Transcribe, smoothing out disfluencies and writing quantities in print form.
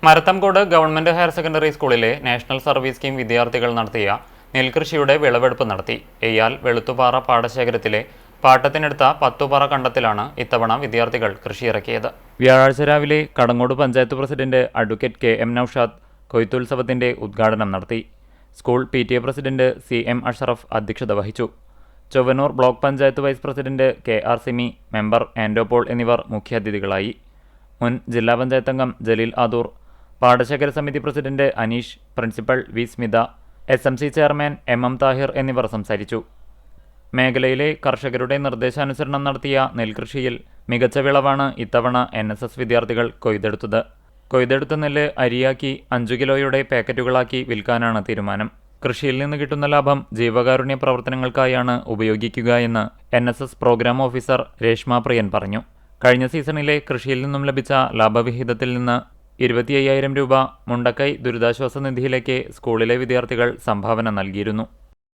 Marathamkode government higher secondary സ്കൂളിലെ national service scheme വിദ്യാർത്ഥികൾ നടത്തിയ നെൽകൃഷിയുടെ വിളവെടുപ്പ് നടത്തി. എയ്യാൽ വെളുത്തുപാറ പാടശേഖരത്തിലെ പാട്ടത്തിനെടുത്ത പത്തുപാറ കണ്ടത്തിലാണ് ഇത്തവണ വിദ്യാർത്ഥികൾ കൃഷിയിറക്കിയത്. വ്യാഴാഴ്ച രാവിലെ Kadangode panchayat president advocate K M. Noushad കൊയ്ത്തുത്സവത്തിന്റെ ഉദ്ഘാടനം നടത്തി. School PTA president CM Ashraf അധ്യക്ഷത വഹിച്ചു. Chowwannur block panchayat vice president KR Simi, member Ando Paul എന്നിവർ മുഖ്യാതിഥികളായി. മുൻ ജില്ലാ പഞ്ചായത്ത് അംഗം ജലീൽ ആദൂർ, പാടശേഖര സമിതി president Aneesh, principal V Smitha, SMC chairman MM Thahir എന്നിവർ സംസാരിച്ചു. മേഖലയിലെ കർഷകരുടെ നിർദ്ദേശാനുസരണം നടത്തിയ നെൽകൃഷിയിൽ മികച്ച വിളവാണ് ഇത്തവണ NSS വിദ്യാർത്ഥികൾ കൊയ്തെടുത്തത്. കൊയ്തെടുത്ത നെല്ല് അരിയാക്കി 5 കിലോയുടെ പാക്കറ്റുകളാക്കി വിൽക്കാനാണ് തീരുമാനം. കൃഷിയിൽ നിന്ന് കിട്ടുന്ന ലാഭം ജീവകാരുണ്യ പ്രവർത്തനങ്ങൾക്കായാണ് ഉപയോഗിക്കുക എന്ന് NSS പ്രോഗ്രാം ഓഫീസർ രേഷ്മ പ്രിയൻ പറഞ്ഞു. കഴിഞ്ഞ സീസണിലെ കൃഷിയിൽ നിന്നും ലഭിച്ച ലാഭവിഹിതത്തിൽ നിന്ന് 25,000 രൂപ മുണ്ടക്കൈ ദുരിതാശ്വാസ നിധിയിലേക്ക് സ്കൂളിലെ വിദ്യാർത്ഥികൾ സംഭാവന നൽകിയിരുന്നു.